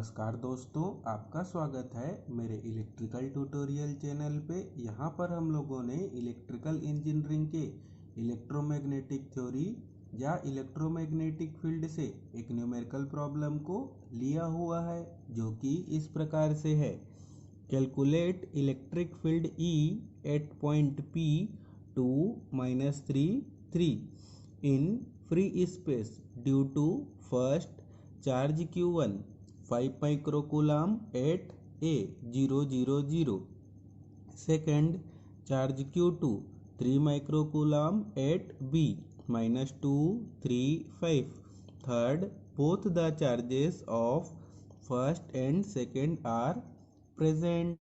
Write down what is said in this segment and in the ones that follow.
नमस्कार दोस्तों, आपका स्वागत है मेरे इलेक्ट्रिकल ट्यूटोरियल चैनल पे। यहाँ पर हम लोगों ने इलेक्ट्रिकल इंजीनियरिंग के इलेक्ट्रोमैग्नेटिक थ्योरी या इलेक्ट्रोमैग्नेटिक फील्ड से एक न्यूमेरिकल प्रॉब्लम को लिया हुआ है, जो कि इस प्रकार से है। Calculate electric field E at point P 2-3 in free space due to first charge Q1 5 microcoulomb at A 000, second charge Q2 3 microcoulomb at B -2 3 5, third both the charges of first and second are present।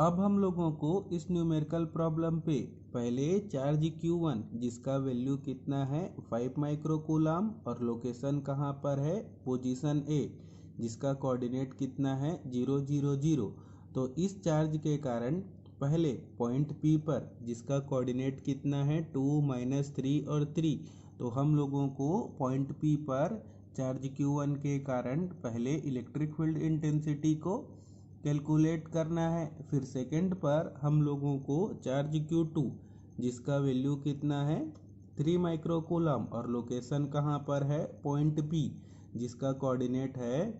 अब हम लोगों को इस numerical problem पे पहले charge Q1 जिसका value कितना है 5 माइक्रोकूलम और लोकेशन कहाँ पर है पोजीशन A जिसका कोऑर्डिनेट कितना है 000। तो इस चार्ज के कारण पहले पॉइंट P पर जिसका कोऑर्डिनेट कितना है 2 -3 और 3, तो हम लोगों को पॉइंट P पर चार्ज Q1 के कारण पहले इलेक्ट्रिक फील्ड इंटेंसिटी को कैलकुलेट करना है। फिर सेकंड पर हम लोगों को चार्ज Q2 जिसका वैल्यू कितना है 3 माइक्रोकूलम और लोकेशन कहाँ पर है पॉइंट B जिसका कोऑर्डिनेट है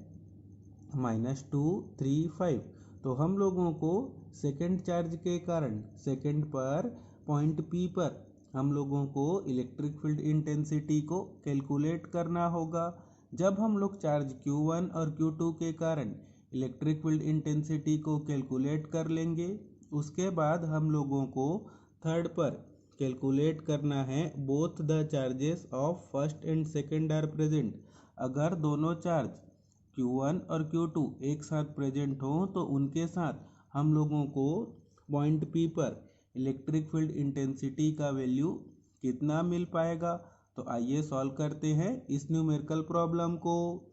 -2 3 5। तो हम लोगों को सेकंड चार्ज के कारण सेकंड पर पॉइंट P पर हम लोगों को इलेक्ट्रिक फील्ड इंटेंसिटी को कैलकुलेट करना होगा। जब हम लोग चार्ज Q1 और Q2 के कारण इलेक्ट्रिक फील्ड इंटेंसिटी को कैलकुलेट कर लेंगे, उसके बाद हम लोगों को थर्ड पर कैलकुलेट करना है both the charges of first and second are present. अगर दोनों चार्ज Q1 और Q2 एक साथ प्रेजेंट हो तो उनके साथ हम लोगों को पॉइंट P पर इलेक्ट्रिक फील्ड इंटेंसिटी का वैल्यू कितना मिल पाएगा। तो आइए सॉल्व करते हैं इस न्यूमेरिकल प्रॉब्लम को।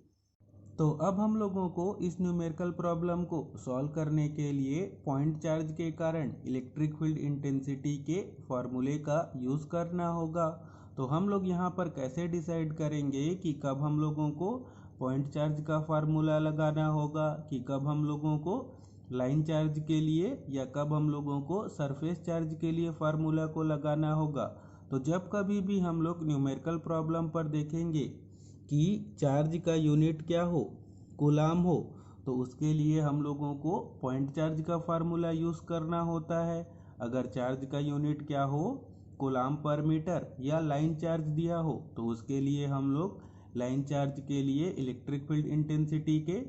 तो अब हम लोगों को इस न्यूमेरिकल प्रॉब्लम को सॉल्व करने के लिए पॉइंट चार्ज के कारण इलेक्ट्रिक फील्ड इंटेंसिटी के फॉर्मूले का यूज़ करना होगा। तो हम लोग यहाँ पर कैसे डिसाइड करेंगे कि कब हम लोगों को पॉइंट चार्ज का फार्मूला लगाना होगा, कि कब हम लोगों को लाइन चार्ज के लिए या कब हम लोगों को सरफेस चार्ज के लिए फार्मूला को लगाना होगा। तो जब कभी भी हम लोग न्यूमेरिकल प्रॉब्लम पर देखेंगे कि चार्ज का यूनिट क्या हो कूलाम हो, तो उसके लिए हम लोगों को पॉइंट चार्ज का फार्मूला यूज़ करना होता है। अगर चार्ज का यूनिट क्या हो कूलाम पर मीटर या लाइन चार्ज दिया हो, तो उसके लिए हम लोग लाइन चार्ज के लिए इलेक्ट्रिक फील्ड इंटेंसिटी के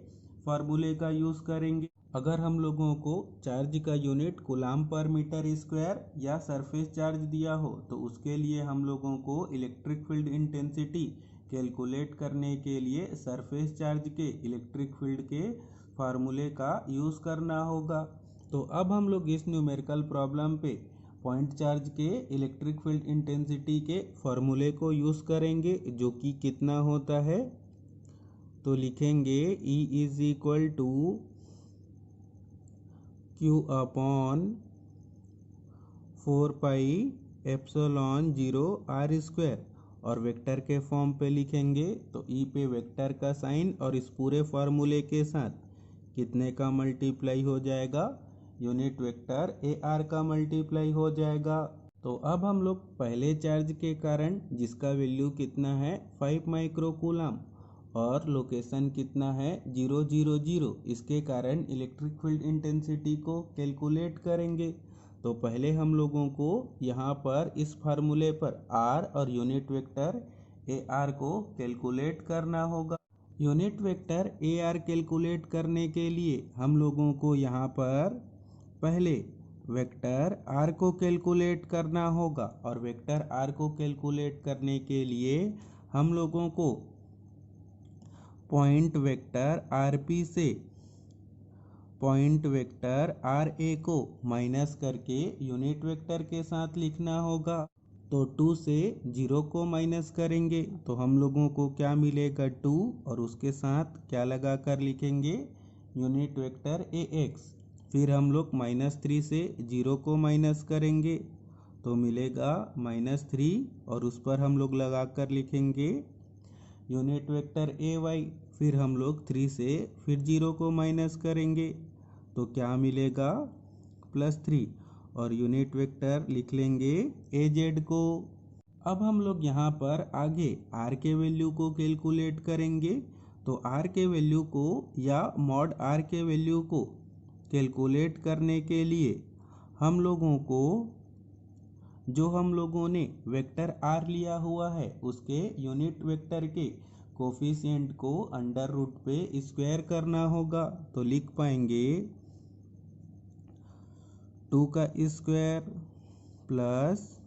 फार्मूले का यूज़ करेंगे। अगर हम लोगों को चार्ज का यूनिट कूलाम पर मीटर स्क्वायर या सरफेस चार्ज दिया हो, तो उसके लिए हम लोगों को इलेक्ट्रिक फील्ड इंटेंसिटी कैलकुलेट करने के लिए सरफेस चार्ज के इलेक्ट्रिक फील्ड के फार्मूले का यूज़ करना होगा। तो अब हम लोग इस न्यूमेरिकल प्रॉब्लम पे पॉइंट चार्ज के इलेक्ट्रिक फील्ड इंटेंसिटी के फार्मूले को यूज़ करेंगे, जो कि कितना होता है। तो लिखेंगे E is equal to Q upon 4πε0 R square, और वेक्टर के फॉर्म पे लिखेंगे तो E पे वेक्टर का साइन और इस पूरे फार्मूले के साथ कितने का मल्टीप्लाई हो जाएगा यूनिट वेक्टर AR का मल्टीप्लाई हो जाएगा। तो अब हम लोग पहले चार्ज के कारण जिसका वैल्यू कितना है 5 माइक्रोकूलम और लोकेशन कितना है 000, इसके कारण इलेक्ट्रिक फील्ड इंटेंसिटी को कैलकुलेट करेंगे। तो पहले हम लोगों को यहाँ पर इस फार्मूले पर R और यूनिट वेक्टर AR को कैलकुलेट करना होगा। यूनिट वेक्टर AR कैलकुलेट करने के लिए हम लोगों को यहाँ पर पहले वेक्टर R को कैलकुलेट करना होगा, और वेक्टर R को कैलकुलेट करने के लिए हम लोगों को पॉइंट वेक्टर RP से पॉइंट वेक्टर RA को माइनस करके यूनिट वेक्टर के साथ लिखना होगा। तो 2 से 0 को माइनस करेंगे तो हम लोगों को क्या मिलेगा 2, और उसके साथ क्या लगा कर लिखेंगे यूनिट वेक्टर AX। फिर हम लोग -3 से 0 को माइनस करेंगे तो मिलेगा -3, और उस पर हम लोग लगा कर लिखेंगे यूनिट वेक्टर AY। फिर हम लोग 3 से फिर 0 को माइनस करेंगे तो क्या मिलेगा +3 और यूनिट वेक्टर लिख लेंगे AZ को। अब हम लोग यहाँ पर आगे R के वैल्यू को कैलकुलेट करेंगे। तो R के वैल्यू को या मॉड R के वैल्यू को कैलकुलेट करने के लिए हम लोगों को जो हम लोगों ने वेक्टर R लिया हुआ है उसके यूनिट वेक्टर के कोफिशिएंट को अंडर रूट पे स्क्वायर करना होगा। तो लिख पाएंगे 2 का स्क्वायर प्लस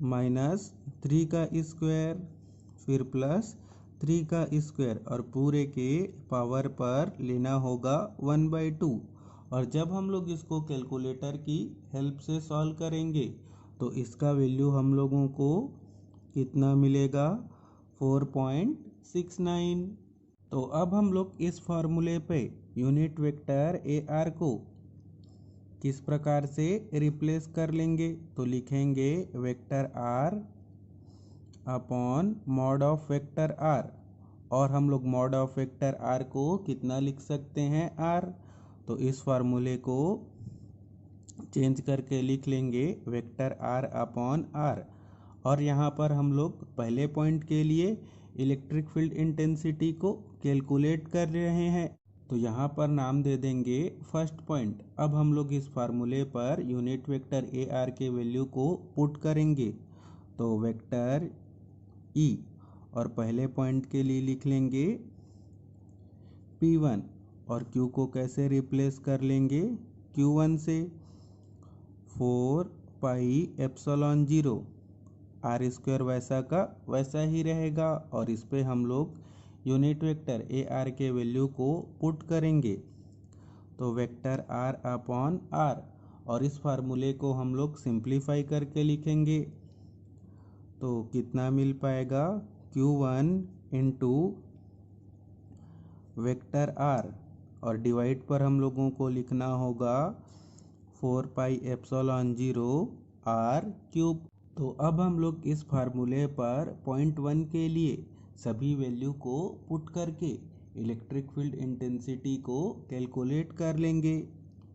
-3 का स्क्वायर फिर +3 का स्क्वायर और पूरे के पावर पर लेना होगा 1/2। और जब हम लोग इसको कैलकुलेटर की हेल्प से सॉल्व करेंगे तो इसका वैल्यू हम लोगों को कितना मिलेगा 4.69। तो अब हम लोग इस फॉर्मूले पे यूनिट वेक्टर AR को किस प्रकार से रिप्लेस कर लेंगे तो लिखेंगे vector R upon mod of vector R। और हम लोग मॉड ऑफ वेक्टर R को कितना लिख सकते हैं R। तो इस फार्मूले को चेंज करके लिख लेंगे वेक्टर R अपॉन R। और यहाँ पर हम लोग पहले पॉइंट के लिए इलेक्ट्रिक फील्ड इंटेंसिटी को कैलकुलेट कर रहे हैं तो यहाँ पर नाम दे देंगे फर्स्ट पॉइंट। अब हम लोग इस फार्मूले पर यूनिट वेक्टर AR के वैल्यू को पुट करेंगे तो वेक्टर E और पहले पॉइंट के लिए लिख लेंगे P1 और Q को कैसे रिप्लेस कर लेंगे Q1 से 4πε0 R² वैसा का वैसा ही रहेगा। और इस पे हम लोग यूनिट वेक्टर AR के वैल्यू को पुट करेंगे तो वेक्टर R अपॉन R। और इस फार्मूले को हम लोग सिंप्लीफाई करके लिखेंगे तो कितना मिल पाएगा Q1 इंटू वेक्टर R और डिवाइड पर हम लोगों को लिखना होगा 4πε0 R³। तो अब हम लोग इस फार्मूले पर पॉइंट 1 के लिए सभी वैल्यू को पुट करके इलेक्ट्रिक फील्ड इंटेंसिटी को कैलकुलेट कर लेंगे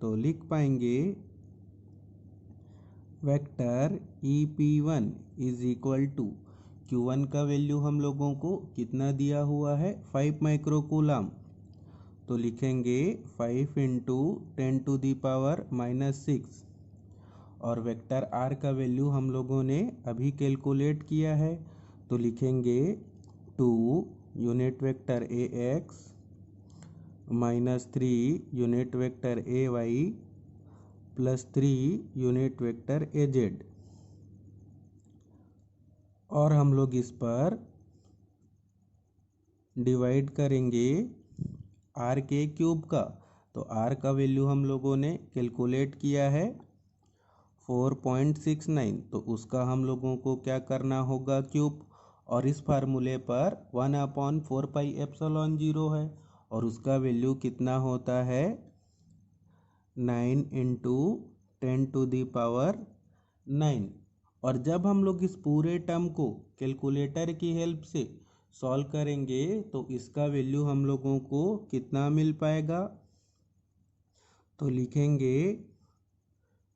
तो लिख पाएंगे vector EP1 is equal to Q1 का वैल्यू हम लोगों को कितना दिया हुआ है 5 माइक्रोकूलम तो लिखेंगे 5 इंटू 10⁻⁻⁶। और वेक्टर R का वैल्यू हम लोगों ने अभी कैलकुलेट किया है तो लिखेंगे 2 unit vector AX -3 unit vector AY +3 unit vector AZ। और हम लोग इस पर डिवाइड करेंगे R के क्यूब का तो R का वैल्यू हम लोगों ने कैलकुलेट किया है 4.69 तो उसका हम लोगों को क्या करना होगा क्यूब। और इस फार्मूले पर 1/4πε0 है और उसका वैल्यू कितना होता है 9 इंटू 10⁻⁹। और जब हम लोग इस पूरे टर्म को कैलकुलेटर की हेल्प से सॉल्व करेंगे तो इसका वैल्यू हम लोगों को कितना मिल पाएगा तो लिखेंगे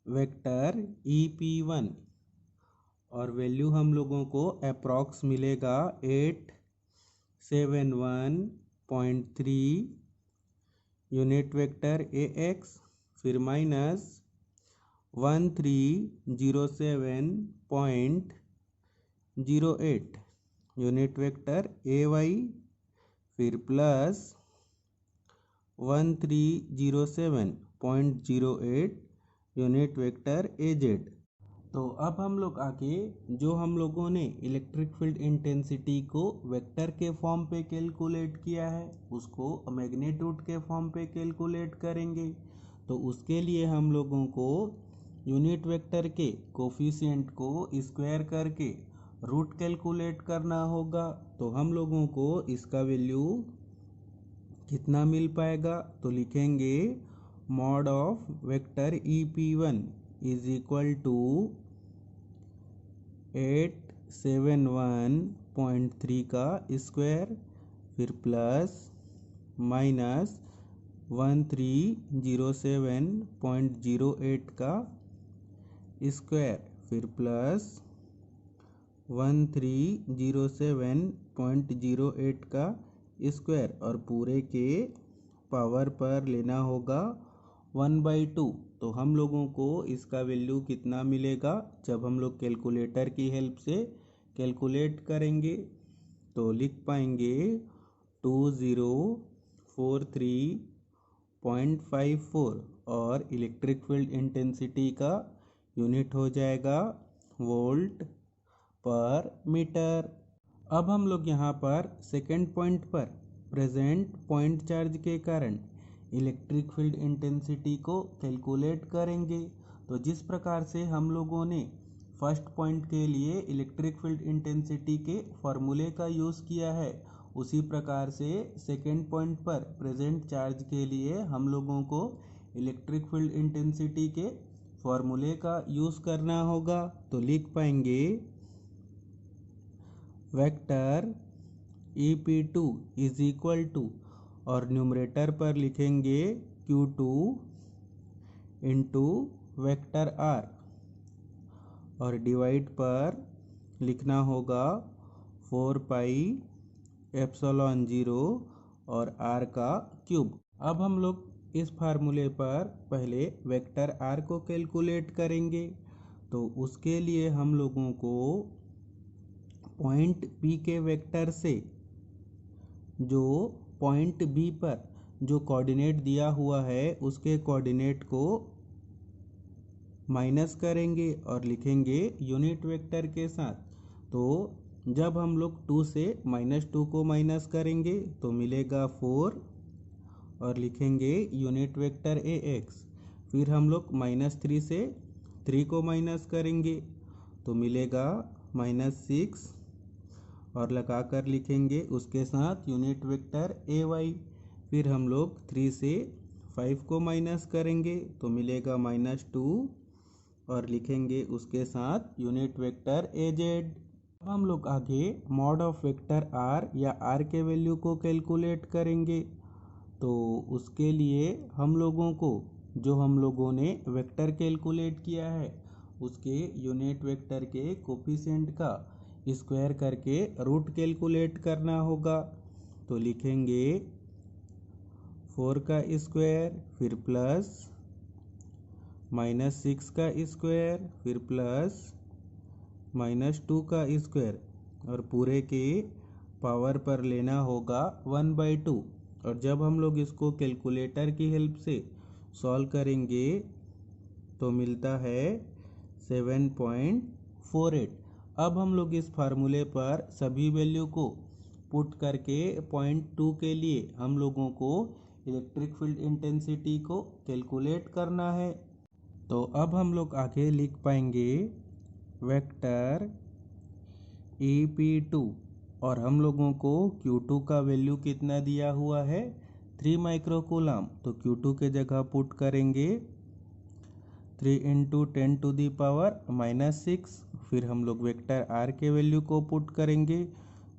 वेक्टर EP1 और वैल्यू हम लोगों को अप्रॉक्स मिलेगा 871.3 यूनिट वेक्टर AX फिर -1307.08 यूनिट वेक्टर AY फिर +1307.08 यूनिट वेक्टर AZ। तो अब हम लोग आगे जो हम लोगों ने इलेक्ट्रिक फील्ड इंटेंसिटी को वेक्टर के फॉर्म पे कैलकुलेट किया है उसको मैग्नीट्यूड के फॉर्म पे कैलकुलेट करेंगे। तो उसके लिए हम लोगों को यूनिट वेक्टर के कोफिशिएंट को स्क्वायर करके रूट कैलकुलेट करना होगा। तो हम लोगों को इसका वैल्यू कितना मिल पाएगा तो लिखेंगे mod of vector EP1 is equal to 871.3 का स्क्वायर फिर प्लस माइनस 1307.08 का स्क्वायर, फिर प्लस 1307.08 का स्क्वायर और पूरे के पावर पर लेना होगा 1/2। तो हम लोगों को इसका वैल्यू कितना मिलेगा जब हम लोग कैलकुलेटर की हेल्प से कैलकुलेट करेंगे? तो लिख पाएंगे 2043.54 और इलेक्ट्रिक फील्ड इंटेंसिटी का यूनिट हो जाएगा वोल्ट पर मीटर। अब हम लोग यहाँ पर सेकेंड पॉइंट पर प्रेजेंट पॉइंट चार्ज के कारण इलेक्ट्रिक फील्ड इंटेंसिटी को कैलकुलेट करेंगे। तो जिस प्रकार से हम लोगों ने फर्स्ट पॉइंट के लिए इलेक्ट्रिक फील्ड इंटेंसिटी के फॉर्मूले का यूज़ किया है, उसी प्रकार से सेकेंड पॉइंट पर प्रेजेंट चार्ज के लिए हम लोगों को इलेक्ट्रिक फील्ड इंटेंसिटी के फॉर्मूले का यूज़ करना होगा। तो लिख पाएंगे vector EP2 is equal to, और न्यूमरेटर पर लिखेंगे Q2 इंटू वेक्टर R, और डिवाइड पर लिखना होगा 4πε0 और R का क्यूब। अब हम लोग इस फार्मूले पर पहले वेक्टर R को कैलकुलेट करेंगे। तो उसके लिए हम लोगों को पॉइंट P के वेक्टर से जो पॉइंट B पर जो कोऑर्डिनेट दिया हुआ है उसके कोऑर्डिनेट को माइनस करेंगे और लिखेंगे यूनिट वेक्टर के साथ। तो जब हम लोग 2 से -2 को माइनस करेंगे तो मिलेगा 4 और लिखेंगे यूनिट वेक्टर AX। फिर हम लोग -3 से 3 को माइनस करेंगे तो मिलेगा -6 और लगाकर लिखेंगे उसके साथ यूनिट वेक्टर AY। फिर हम लोग 3 से 5 को माइनस करेंगे तो मिलेगा -2 और लिखेंगे उसके साथ यूनिट वेक्टर AZ। अब हम लोग आगे मॉड ऑफ वेक्टर R या R के वैल्यू को कैलकुलेट करेंगे। तो उसके लिए हम लोगों को जो हम लोगों ने वेक्टर कैलकुलेट किया है उसके यूनिट वेक्टर के कोफिशिएंट का स्क्वायर करके रूट कैलकुलेट करना होगा। तो लिखेंगे 4 का स्क्वायर, फिर प्लस -6 का स्क्वायर, फिर प्लस -2 का स्क्वायर और पूरे के पावर पर लेना होगा 1/2। और जब हम लोग इसको कैलकुलेटर की हेल्प से सॉल्व करेंगे तो मिलता है 7.48। अब हम लोग इस फार्मूले पर सभी वैल्यू को पुट करके पॉइंट 2 के लिए हम लोगों को इलेक्ट्रिक फील्ड इंटेंसिटी को कैलकुलेट करना है। तो अब हम लोग आगे लिख पाएंगे वेक्टर EP2 और हम लोगों को Q2 का वैल्यू कितना दिया हुआ है 3 माइक्रोकूलम। तो Q2 के जगह पुट करेंगे 3 × 10⁻⁻6। फिर हम लोग वेक्टर R के वैल्यू को पुट करेंगे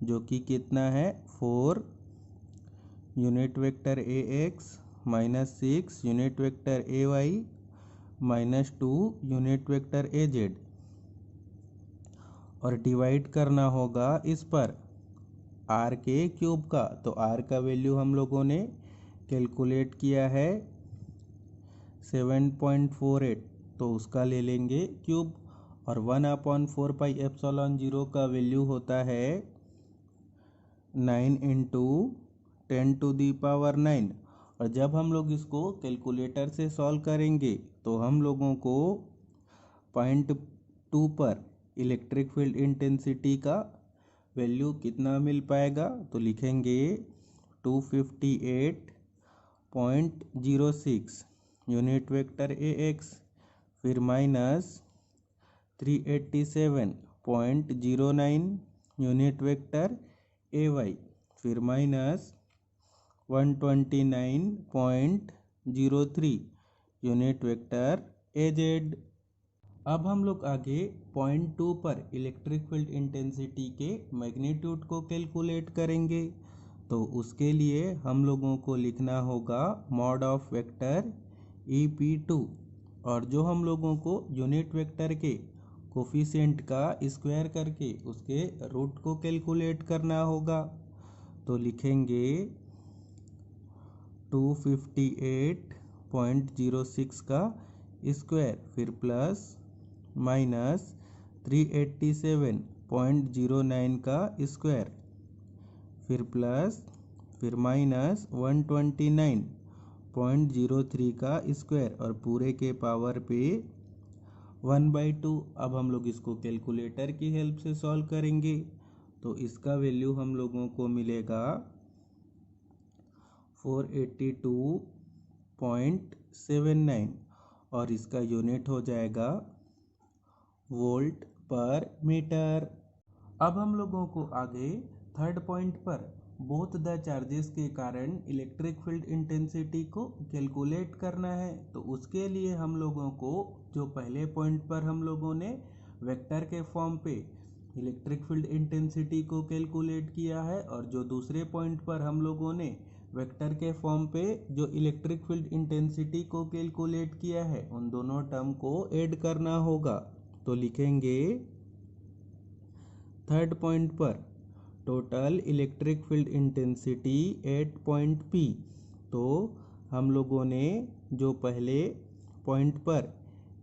जो कि कितना है 4 unit vector AX, -6 unit vector AY, -2 unit vector AZ और डिवाइड करना होगा इस पर R के क्यूब का। तो R का वैल्यू हम लोगों ने कैलकुलेट किया है 7.48, तो उसका ले लेंगे क्यूब और 1/4πε0 का वैल्यू होता है 9 × 10⁹ और जब हम लोग इसको कैलकुलेटर से सॉल्व करेंगे तो हम लोगों को पॉइंट 2 पर इलेक्ट्रिक फील्ड इंटेंसिटी का वैल्यू कितना मिल पाएगा। तो लिखेंगे 258.06 यूनिट वेक्टर AX, फिर -387.09 यूनिट वेक्टर AY, फिर -129.03 यूनिट वेक्टर AZ। अब हम लोग आगे पॉइंट 2 पर इलेक्ट्रिक फील्ड इंटेंसिटी के मैग्नीट्यूड को कैलकुलेट करेंगे। तो उसके लिए हम लोगों को लिखना होगा मॉड ऑफ वेक्टर EP2, और जो हम लोगों को यूनिट वेक्टर के कोफिशिएंट का स्क्वायर करके उसके रूट को कैलकुलेट करना होगा। तो लिखेंगे 258.06 का स्क्वायर, फिर प्लस माइनस 387.09 का स्क्वायर, फिर प्लस, फिर माइनस 129.03 का स्क्वायर, और पूरे के पावर पे 1/2। अब हम लोग इसको कैलकुलेटर की हेल्प से सॉल्व करेंगे। तो इसका वैल्यू हम लोगों को मिलेगा 482.79, और इसका यूनिट हो जाएगा वोल्ट पर मीटर। अब हम लोगों को आगे थर्ड पॉइंट पर बोथ द चार्जेस के कारण इलेक्ट्रिक फील्ड इंटेंसिटी को कैलकुलेट करना है। तो उसके लिए हम लोगों को जो पहले पॉइंट पर हम लोगों ने वेक्टर के फॉर्म पे इलेक्ट्रिक फील्ड इंटेंसिटी को कैलकुलेट किया है, और जो दूसरे पॉइंट पर हम लोगों ने वेक्टर के फॉर्म पे जो इलेक्ट्रिक फील्ड इंटेंसिटी को कैलकुलेट किया है, उन दोनों टर्म को ऐड करना होगा। तो लिखेंगे थर्ड पॉइंट पर total electric field intensity at point P। तो हम लोगों ने जो पहले पॉइंट पर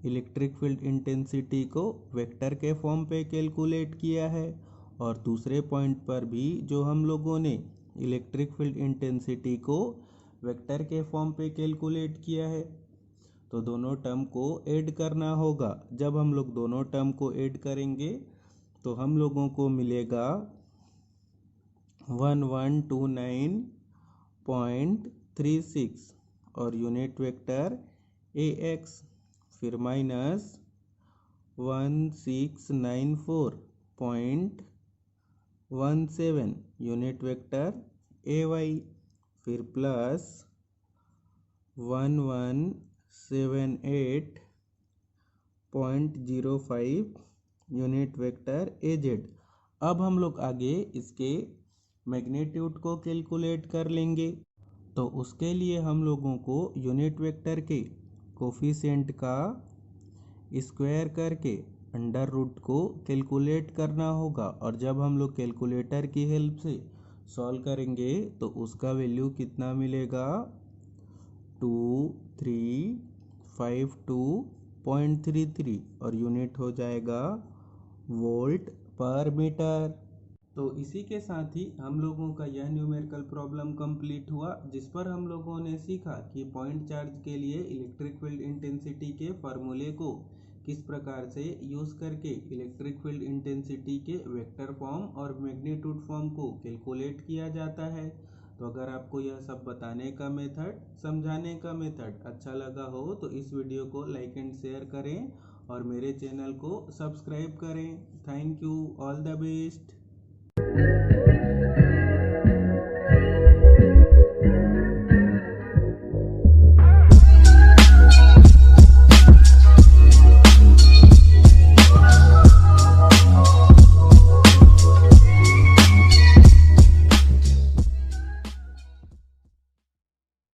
इलेक्ट्रिक फील्ड इंटेंसिटी को वेक्टर के फॉर्म पे कैलकुलेट किया है, और दूसरे पॉइंट पर भी जो हम लोगों ने इलेक्ट्रिक फील्ड इंटेंसिटी को वेक्टर के फॉर्म पे कैलकुलेट किया है, तो दोनों टर्म को ऐड करना होगा। जब हम लोग दोनों टर्म को ऐड करेंगे तो हम लोगों को मिलेगा 1129.36, और यूनिट वेक्टर AX, फिर माइनस 1694.17 यूनिट वेक्टर AY, फिर प्लस 1178.05 यूनिट वेक्टर AZ। अब हम लोग आगे इसके मैग्नीट्यूड को कैलकुलेट कर लेंगे। तो उसके लिए हम लोगों को यूनिट वेक्टर के कोफिशिएंट का स्क्वायर करके अंडर रूट को कैलकुलेट करना होगा, और जब हम लोग कैलकुलेटर की हेल्प से सॉल्व करेंगे तो उसका वैल्यू कितना मिलेगा 2352.33, और यूनिट हो जाएगा वोल्ट पर मीटर। तो इसी के साथ ही हम लोगों का यह न्यूमेरिकल प्रॉब्लम कंप्लीट हुआ, जिस पर हम लोगों ने सीखा कि पॉइंट चार्ज के लिए इलेक्ट्रिक फील्ड इंटेंसिटी के फार्मूले को किस प्रकार से यूज करके इलेक्ट्रिक फील्ड इंटेंसिटी के वेक्टर फॉर्म और मैग्नीट्यूड फॉर्म को कैलकुलेट किया जाता है। तो अगर आपको यह सब बताने का मेथड, समझाने का मेथड अच्छा लगा हो तो इस वीडियो को लाइक एंड शेयर करें, और मेरे चैनल को सब्सक्राइब करें। Thank you, all the best.